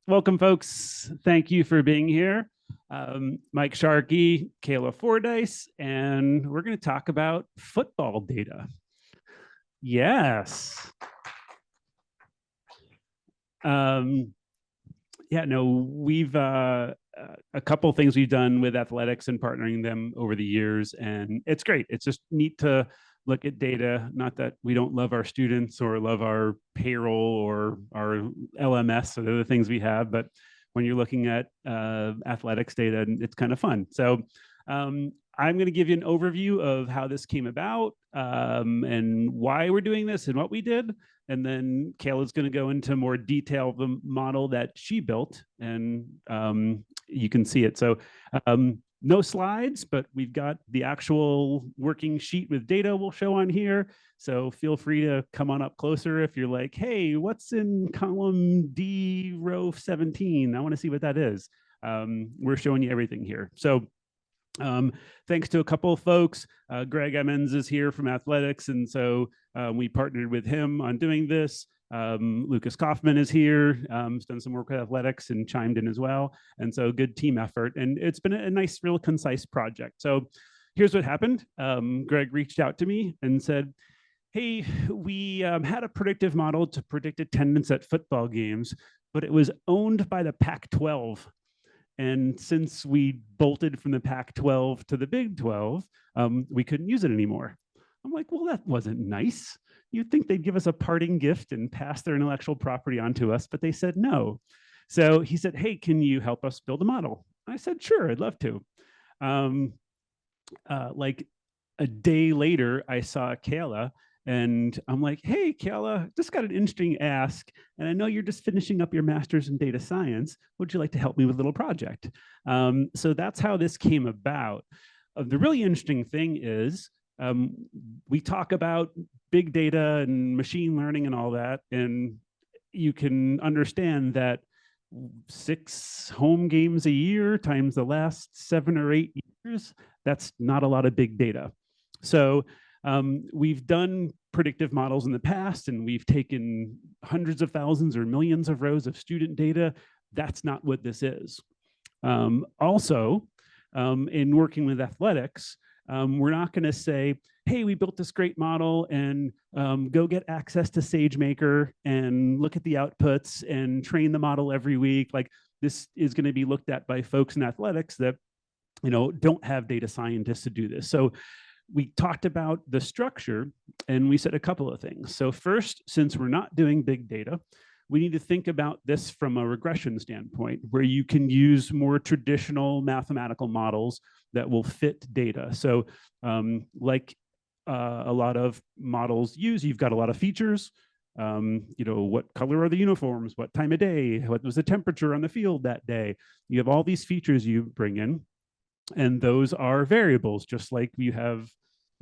Welcome, folks. Thank you for being here. Mike Sharkey, Kayla Fordyce, and we're going to talk about football data. Yes. Yeah, no, we've a couple things we've done with athletics and partnering them over the years, and it's great. It's just neat to look at data. Not that we don't love our students or love our payroll or our LMS or the other things we have, but when you're looking at athletics data, it's kind of fun. So I'm going to give you an overview of how this came about and why we're doing this and what we did. And then Kayla's going to go into more detail of the model that she built, and you can see it. So no slides, but we've got the actual working sheet with data we'll show on here. So feel free to come on up closer if you're like, hey, what's in column D, row 17? I want to see what that is. We're showing you everything here. So thanks to a couple of folks. Greg Emmons is here from athletics, and so we partnered with him on doing this. Lucas Kaufman is here, has done some work with athletics and chimed in as well. And so good team effort. And it's been a nice, real concise project. So here's what happened. Greg reached out to me and said, hey, we had a predictive model to predict attendance at football games, but it was owned by the Pac-12. And since we bolted from the Pac-12 to the Big 12, we couldn't use it anymore. I'm like, well, that wasn't nice. You'd think they'd give us a parting gift and pass their intellectual property onto us, but they said no. So he said, hey, can you help us build a model? I said, sure, I'd love to. Like a day later, I saw Kayla, and I'm like, hey, Kayla, just got an interesting ask. And I know you're just finishing up your master's in data science. Would you like to help me with a little project? So that's how this came about. The really interesting thing is we talk about big data and machine learning and all that. And you can understand that 6 home games a year times the last 7 or 8 years, that's not a lot of big data. So we've done predictive models in the past, and we've taken hundreds of thousands or millions of rows of student data. That's not what this is. Also, in working with athletics, we're not going to say, hey, we built this great model and go get access to SageMaker and look at the outputs and train the model every week. Like, this is going to be looked at by folks in athletics that don't have data scientists to do this. So we talked about the structure, and we said a couple of things. So first, since we're not doing big data, we need to think about this from a regression standpoint, where you can use more traditional mathematical models that will fit data. So like a lot of models use, you've got a lot of features. What color are the uniforms? What time of day? What was the temperature on the field that day? You have all these features you bring in, and those are variables, just like you have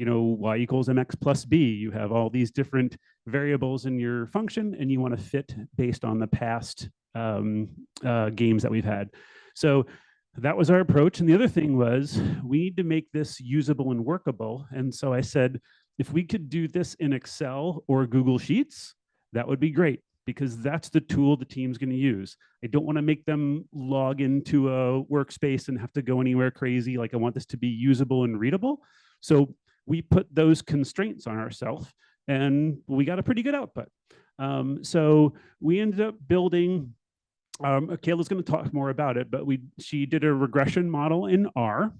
y equals mx plus b. You have all these different variables in your function, and you want to fit based on the past games that we've had. So that was our approach. And the other thing was, we need to make this usable and workable. And so I said, if we could do this in Excel or Google Sheets, that would be great, because that's the tool the team's going to use. I don't want to make them log into a workspace and have to go anywhere crazy. Like, I want this to be usable and readable. So we put those constraints on ourselves, and we got a pretty good output. So we ended up building, Kayla's going to talk more about it, but she did a regression model in R,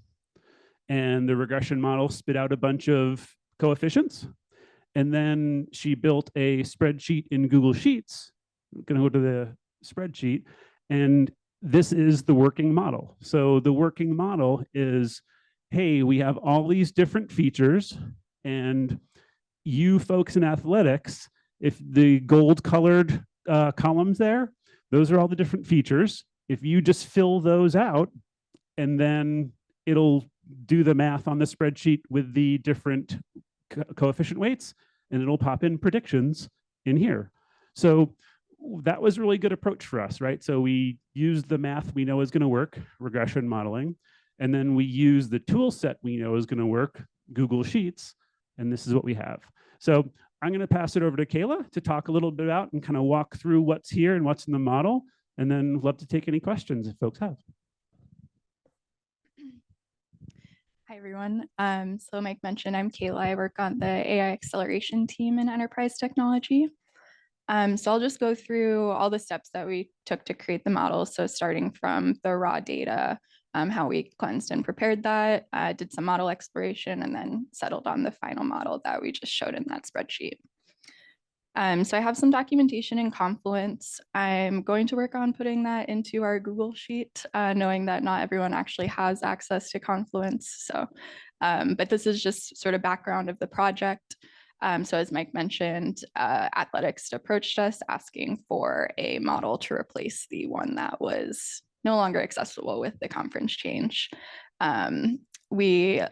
and the regression model spit out a bunch of coefficients. And then she built a spreadsheet in Google Sheets. I'm going to go to the spreadsheet, and this is the working model. So the working model is, hey, we have all these different features, and you folks in athletics, if the gold colored columns there, those are all the different features. If you just fill those out, and then it'll do the math on the spreadsheet with the different coefficient weights, and it'll pop in predictions in here. So that was a really good approach for us, right? So we used the math we know is going to work, regression modeling, and then we use the tool set we know is going to work, Google Sheets, and this is what we have. So I'm going to pass it over to Kayla to talk a little bit about and kind of walk through what's here and what's in the model. and then love to take any questions if folks have. Hi, everyone. So Mike mentioned I'm Kayla. I work on the AI acceleration team in enterprise technology. So I'll just go through all the steps that we took to create the model. So starting from the raw data, how we cleansed and prepared that, did some model exploration, and then settled on the final model that we just showed in that spreadsheet. So I have some documentation in Confluence. I'm going to work on putting that into our Google Sheet, knowing that not everyone actually has access to Confluence. So, but this is just sort of background of the project. So as Mike mentioned, Athletics approached us asking for a model to replace the one that was no longer accessible with the conference change. We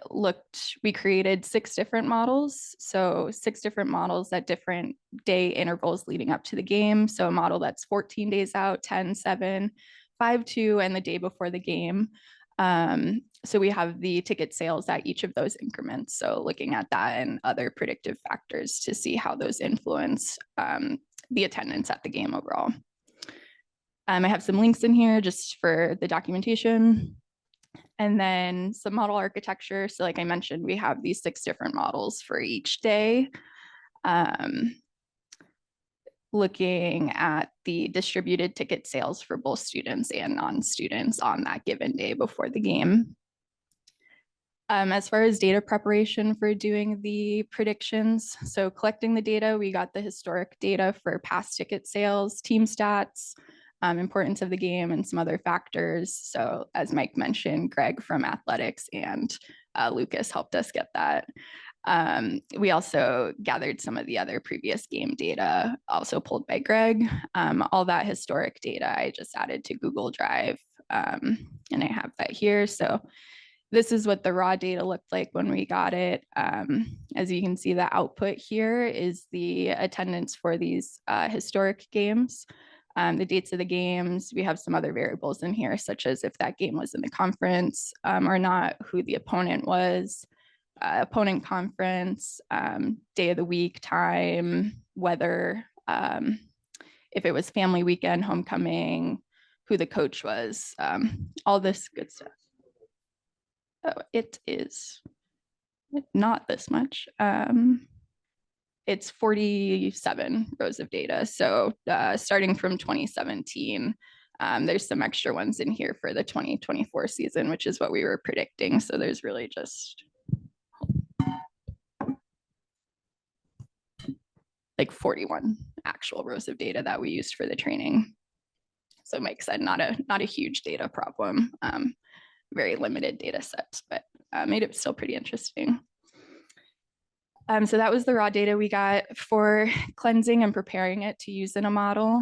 created 6 different models. So 6 different models at different day intervals leading up to the game. So a model that's 14 days out, 10, 7, 5, 2, and the day before the game. So we have the ticket sales at each of those increments. So looking at that and other predictive factors to see how those influence the attendance at the game overall. I have some links in here just for the documentation. And then some model architecture. So like I mentioned, we have these 6 different models for each day. Looking at the distributed ticket sales for both students and non-students on that given day before the game. As far as data preparation for doing the predictions, so collecting the data, we got the historic data for past ticket sales, team stats, importance of the game, and some other factors. So as Mike mentioned, Greg from Athletics and Lucas helped us get that. We also gathered some of the other previous game data, also pulled by Greg. All that historic data I just added to Google Drive, and I have that here. So this is what the raw data looked like when we got it. As you can see, the output here is the attendance for these historic games. The dates of the games. We have some other variables in here, such as if that game was in the conference or not, who the opponent was, opponent conference, day of the week, time, weather, if it was family weekend, homecoming, who the coach was, all this good stuff. Oh, it is not this much. It's 47 rows of data. So starting from 2017, there's some extra ones in here for the 2024 season, which is what we were predicting. So there's really just like 41 actual rows of data that we used for the training. So Mike said not a huge data problem, very limited data sets, but made it still pretty interesting. So that was the raw data we got for cleansing and preparing it to use in a model.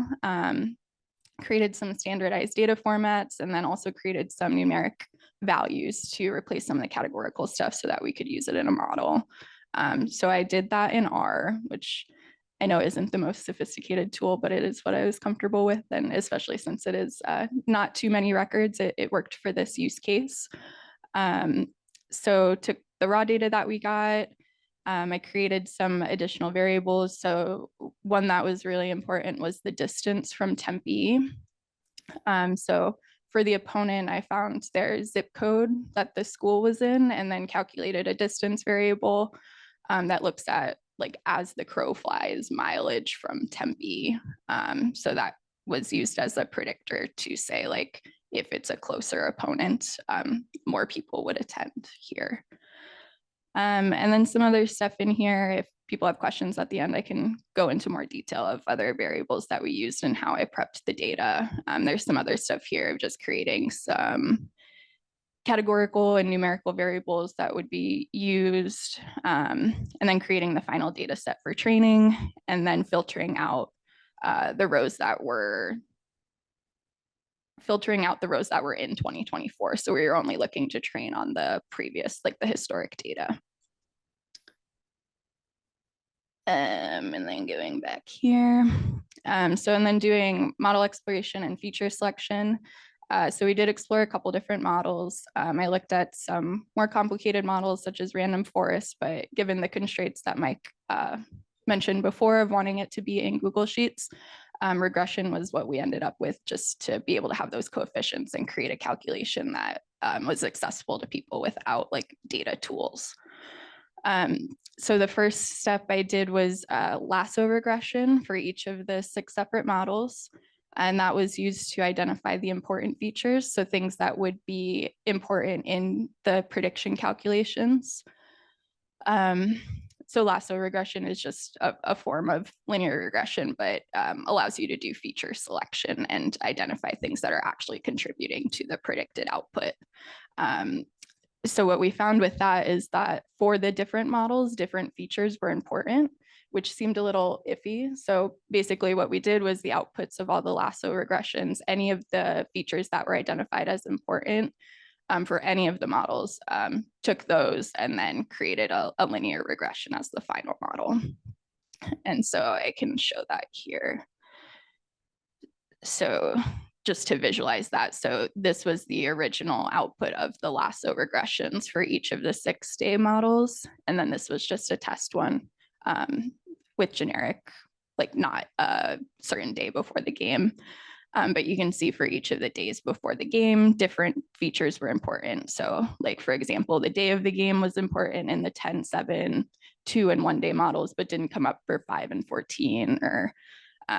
Created some standardized data formats, and then also created some numeric values to replace some of the categorical stuff so that we could use it in a model. So I did that in R, which I know isn't the most sophisticated tool, but it is what I was comfortable with. And especially since it is not too many records, it worked for this use case. So took the raw data that we got, I created some additional variables. So one that was really important was the distance from Tempe. So for the opponent, I found their zip code that the school was in, and then calculated a distance variable that looks at, like, as the crow flies, mileage from Tempe. So that was used as a predictor to say, like, if it's a closer opponent, more people would attend here. And then some other stuff in here. If people have questions at the end, I can go into more detail of other variables that we used and how I prepped the data. There's some other stuff here of just creating some categorical and numerical variables that would be used, and then creating the final data set for training, and then filtering out the rows that were in 2024. So we were only looking to train on the previous, like the historic data. And then going back here. And then doing model exploration and feature selection. So we did explore a couple different models. I looked at some more complicated models such as random forest, but given the constraints that Mike mentioned before of wanting it to be in Google Sheets, Regression was what we ended up with, just to be able to have those coefficients and create a calculation that was accessible to people without like data tools. So the first step I did was lasso regression for each of the 6 separate models. And that was used to identify the important features. So things that would be important in the prediction calculations. So lasso regression is just a form of linear regression, but allows you to do feature selection and identify things that are actually contributing to the predicted output. So what we found with that is that for the different models, different features were important, which seemed a little iffy. So basically what we did was the outputs of all the lasso regressions, any of the features that were identified as important for any of the models, took those and then created a linear regression as the final model. And so I can show that here. So just to visualize that. So this was the original output of the lasso regressions for each of the 6-day models. And then this was just a test one with generic, like not a certain day before the game. But you can see for each of the days before the game, different features were important. So like, for example, the day of the game was important in the 10, 7, 2 and 1 day models, but didn't come up for 5 and 14, or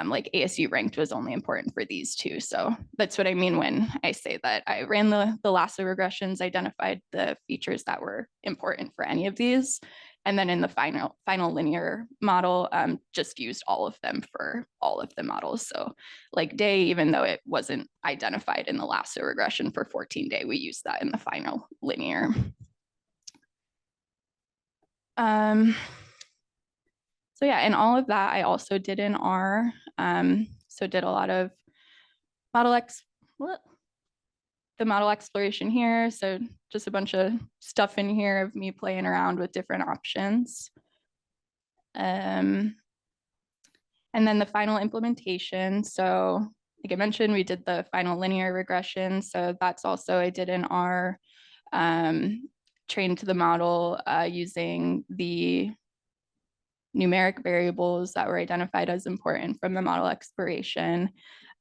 like ASU ranked was only important for these 2. So that's what I mean when I say that I ran the lasso regressions, identified the features that were important for any of these. And then in the final linear model, just used all of them for all of the models. So like day, even though it wasn't identified in the lasso regression for 14 day, we used that in the final linear. So yeah, and all of that I also did in R. So did a lot of the model exploration here. So just a bunch of stuff in here of me playing around with different options. And then the final implementation. So like I mentioned, we did the final linear regression. So that's also I did in R, trained to the model using the numeric variables that were identified as important from the model exploration,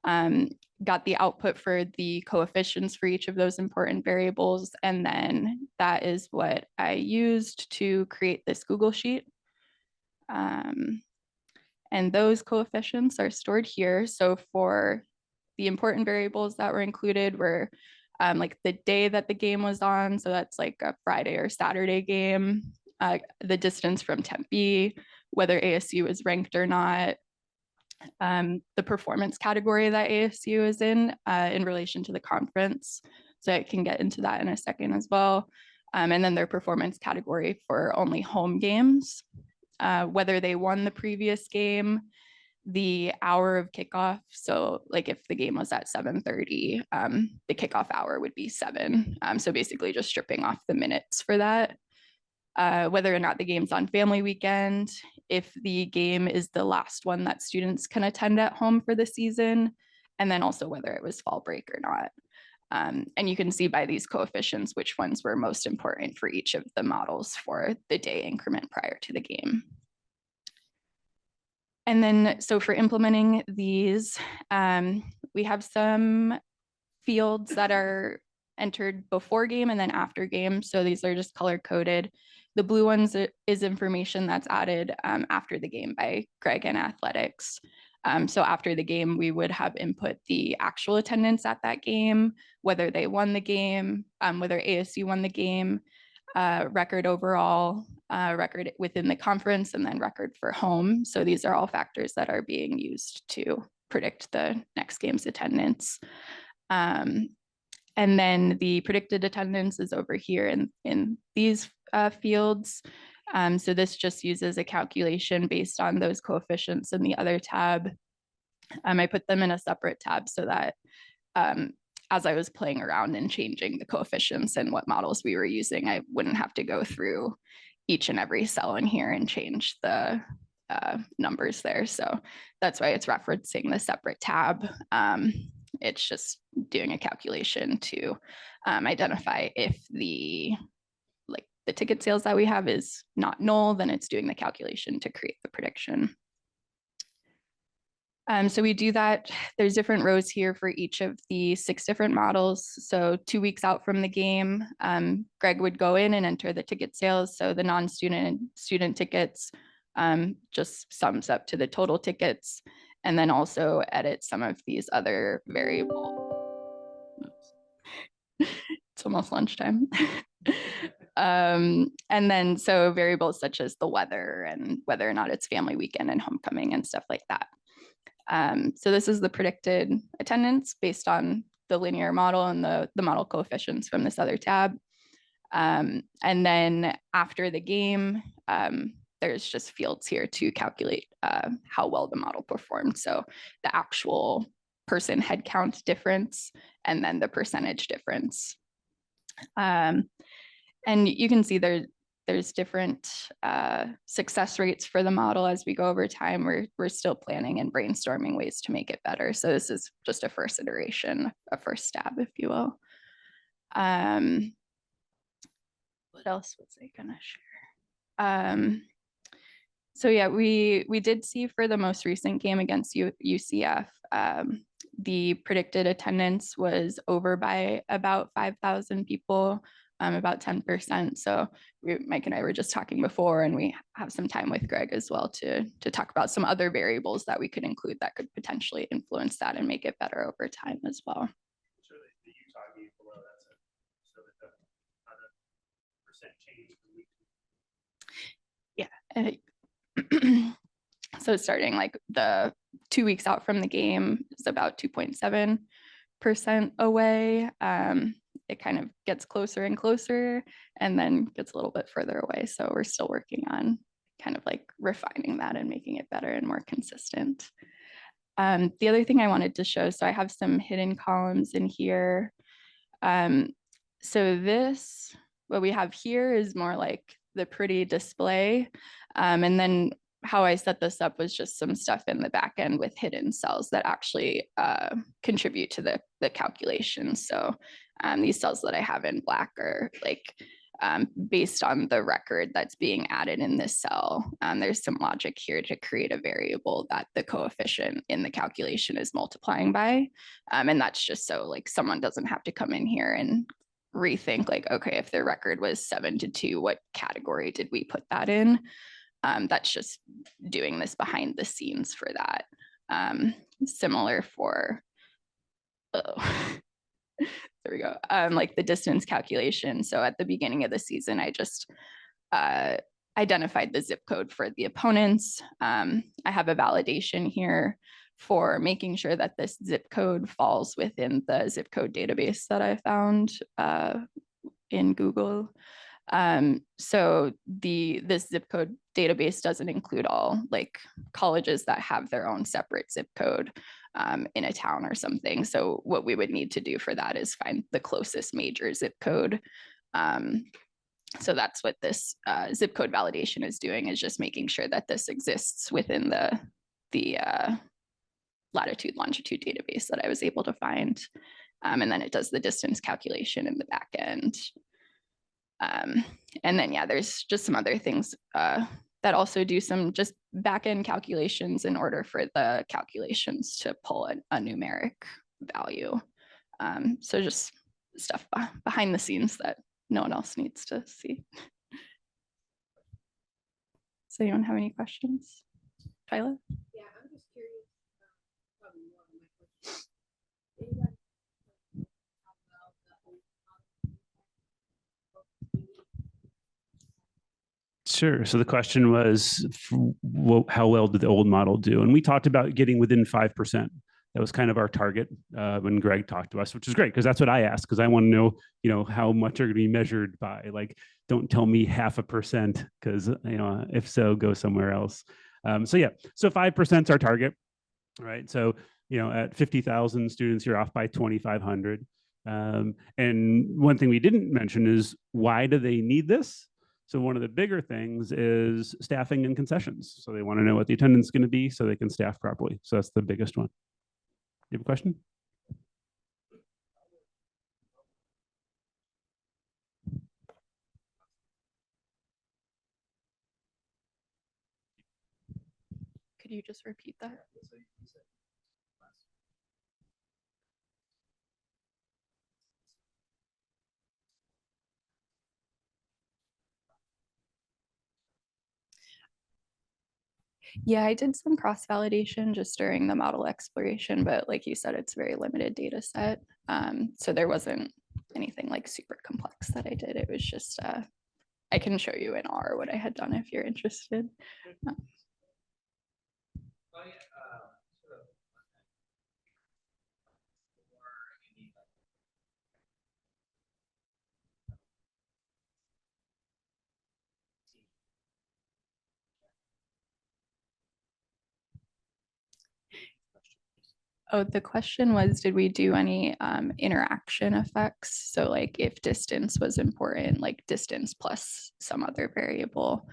got the output for the coefficients for each of those important variables. And then that is what I used to create this Google Sheet. And those coefficients are stored here. So for the important variables that were included were like the day that the game was on. So that's like a Friday or Saturday game, the distance from Tempe, whether ASU is ranked or not, the performance category that ASU is in relation to the conference. So I can get into that in a second as well. And then their performance category for only home games, whether they won the previous game, the hour of kickoff. So like if the game was at 7:30, the kickoff hour would be 7. So basically just stripping off the minutes for that. Whether or not the game's on family weekend, if the game is the last one that students can attend at home for the season, and then also whether it was fall break or not. And you can see by these coefficients which ones were most important for each of the models for the day increment prior to the game. And then, so for implementing these, we have some fields that are entered before game and then after game. So these are just color coded. The blue ones is information that's added after the game by Greg and athletics. So after the game, we would have input the actual attendance at that game, whether they won the game, whether ASU won the game, record overall, record within the conference, and then record for home. So these are all factors that are being used to predict the next game's attendance. And then the predicted attendance is over here in these fields. So this just uses a calculation based on those coefficients in the other tab. I put them in a separate tab so that as I was playing around and changing the coefficients and what models we were using, I wouldn't have to go through each and every cell in here and change the numbers there. So that's why it's referencing the separate tab. It's just doing a calculation to identify if the ticket sales that we have is not null, then it's doing the calculation to create the prediction. So we do that. There's different rows here for each of the 6 different models. So 2 weeks out from the game, Greg would go in and enter the ticket sales. So the non-student and student tickets just sums up to the total tickets, and then also edit some of these other variables. It's almost lunchtime. And then so variables such as the weather and whether or not it's family weekend and homecoming and stuff like that. So this is the predicted attendance based on the linear model and the model coefficients from this other tab. And then after the game, there's just fields here to calculate how well the model performed. So the actual person head count difference and then the percentage difference. And you can see there's different success rates for the model as we go over time. We're still planning and brainstorming ways to make it better. So this is just a first iteration, a first stab, if you will. What else was I gonna share? So yeah, we did see for the most recent game against UCF, the predicted attendance was over by about 5,000 people, about 10%. So Mike and I were just talking before, and we have some time with Greg as well to talk about some other variables that we could include that could potentially influence that and make it better over time as well. So the Utah game below, that's a, so that the percent change from week to week. Yeah. So starting like the 2 weeks out from the game is about 2.7% away. It kind of gets closer and closer and then gets a little bit further away. So we're still working on kind of like refining that and making it better and more consistent. The other thing I wanted to show, so I have some hidden columns in here. So this, what we have here is more like the pretty display. And then how I set this up was just some stuff in the back end with hidden cells that actually contribute to the calculation. So these cells that I have in black are like based on the record that's being added in this cell. There's some logic here to create a variable that the coefficient in the calculation is multiplying by. And that's just so like someone doesn't have to come in here and rethink like, okay, if their record was 7-2, what category did we put that in? That's just doing this behind the scenes for that. Similar for, oh, there we go, like the distance calculation. So at the beginning of the season, I just identified the zip code for the opponents. I have a validation here for making sure that this zip code falls within the zip code database that I found in Google. So this zip code database doesn't include all like colleges that have their own separate zip code in a town or something. So what we would need to do for that is find the closest major zip code. So that's what this zip code validation is doing, is just making sure that this exists within the latitude longitude database that I was able to find. And then it does the distance calculation in the back end. And then, yeah, there's just some other things that also do some just back-end calculations in order for the calculations to pull a numeric value. So just stuff behind the scenes that no one else needs to see. Does anyone have any questions? Tyler? Yeah, I'm just curious, probably more of my question. Anybody how well the old Sure. So the question was, how well did the old model do? And we talked about getting within 5%. That was kind of our target when Greg talked to us, which is great because that's what I asked, because I want to know, how much are going to be measured by. Like, don't tell me 0.5%, because if so, go somewhere else. So 5% is our target, right? So at 50,000 students, you're off by 2,500. And one thing we didn't mention is, why do they need this? So one of the bigger things is staffing and concessions. So they want to know what the attendance is going to be so they can staff properly. So that's the biggest one. You have a question? Could you just repeat that? Yeah, I did some cross-validation just during the model exploration, but like you said, it's a very limited data set. So there wasn't anything like super complex that I did. It was just, I can show you in R what I had done if you're interested. Oh, the question was, did we do any interaction effects? So like if distance was important, like distance plus some other variable,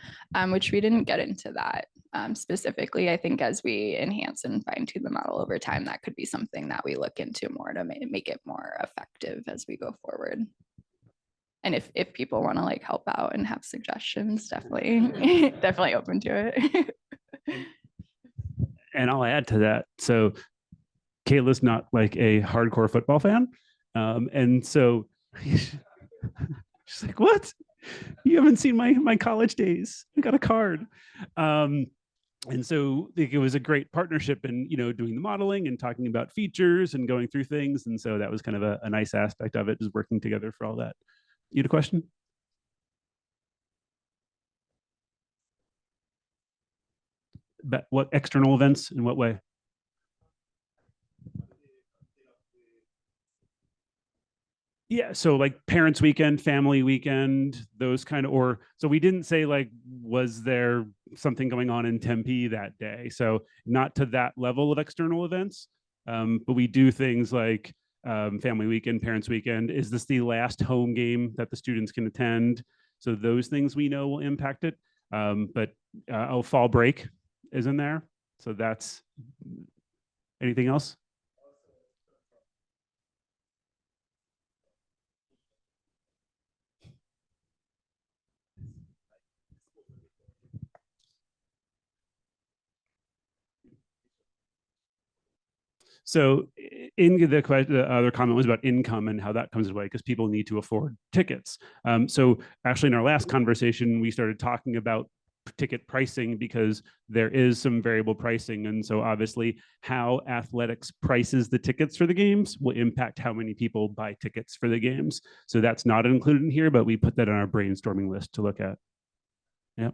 which we didn't get into that specifically. I think as we enhance and fine tune the model over time, that could be something that we look into more to make it more effective as we go forward. And if people want to like help out and have suggestions, definitely, definitely open to it. And I'll add to that. So Kayla's not like a hardcore football fan. And so she's like, what? You haven't seen my college days. I got a card. And so it was a great partnership in, doing the modeling and talking about features and going through things. And so that was kind of a nice aspect of it, is working together for all that. You had a question? But what external events, in what way? Yeah, so like parents weekend, family weekend, those kind of, or so we didn't say like, was there something going on in Tempe that day? So not to that level of external events, but we do things like family weekend, parents weekend. Is this the last home game that the students can attend? So those things we know will impact it. But fall break is in there. So that's, anything else? So in the other comment was about income and how that comes into play, because people need to afford tickets. So actually in our last conversation, we started talking about ticket pricing because there is some variable pricing. And so obviously how athletics prices the tickets for the games will impact how many people buy tickets for the games. So that's not included in here, but we put that on our brainstorming list to look at. Yep.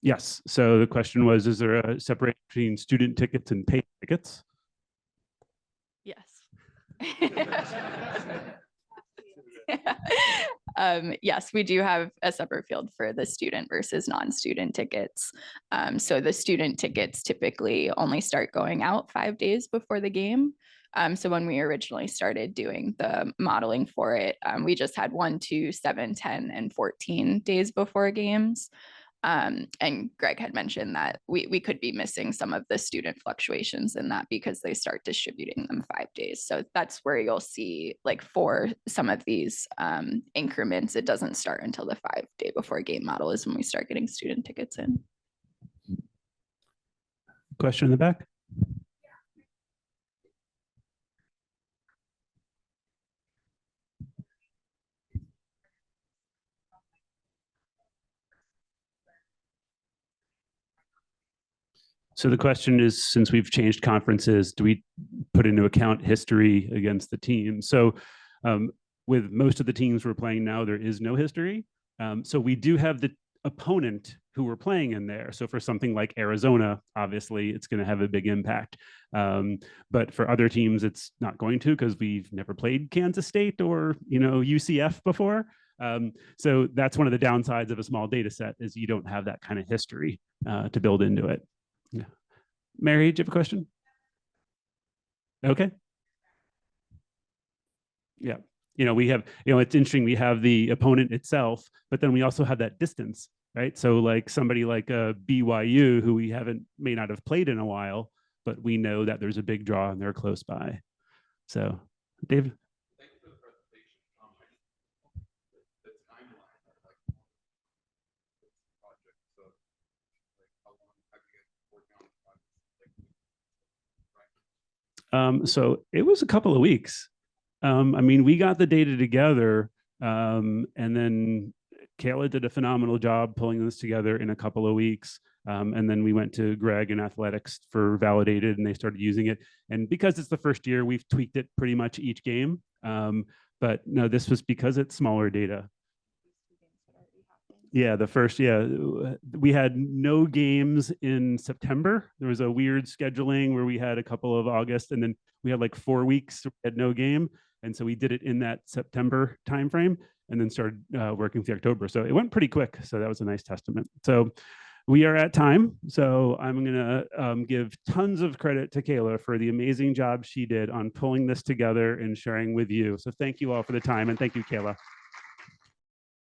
Yes. So the question was, is there a separation between student tickets and paid tickets? Yes. Yes, we do have a separate field for the student versus non-student tickets. So the student tickets typically only start going out 5 days before the game. So when we originally started doing the modeling for it, we just had 1, 2, 7, 10, and 14 days before games. And Greg had mentioned that we could be missing some of the student fluctuations in that because they start distributing them 5 days. So that's where you'll see, like, for some of these increments, it doesn't start until the 5-day before game model is when we start getting student tickets in. Question in the back? So the question is, since we've changed conferences, do we put into account history against the team? So with most of the teams we're playing now, there is no history. So we do have the opponent who we're playing in there. So for something like Arizona, obviously it's going to have a big impact. But for other teams, it's not going to, because we've never played Kansas State or UCF before. So that's one of the downsides of a small data set, is you don't have that kind of history to build into it. Yeah. Mary, do you have a question? Okay. Yeah. We have, it's interesting. We have the opponent itself, but then we also have that distance, right? So like somebody like a BYU, who we may not have played in a while, but we know that there's a big draw and they're close by. So, Dave. So it was a couple of weeks. I mean, we got the data together, and then Kayla did a phenomenal job pulling this together in a couple of weeks. And then we went to Greg and athletics for validated, and they started using it. And because it's the first year, we've tweaked it pretty much each game. But no, this was because it's smaller data. Yeah, we had no games in September. There was a weird scheduling where we had a couple of August, and then we had like 4 weeks at no game, and so we did it in that September timeframe, and then started working through October. So it went pretty quick. So that was a nice testament. So we are at time. So I'm gonna give tons of credit to Kayla for the amazing job she did on pulling this together and sharing with you. So thank you all for the time, and thank you, Kayla.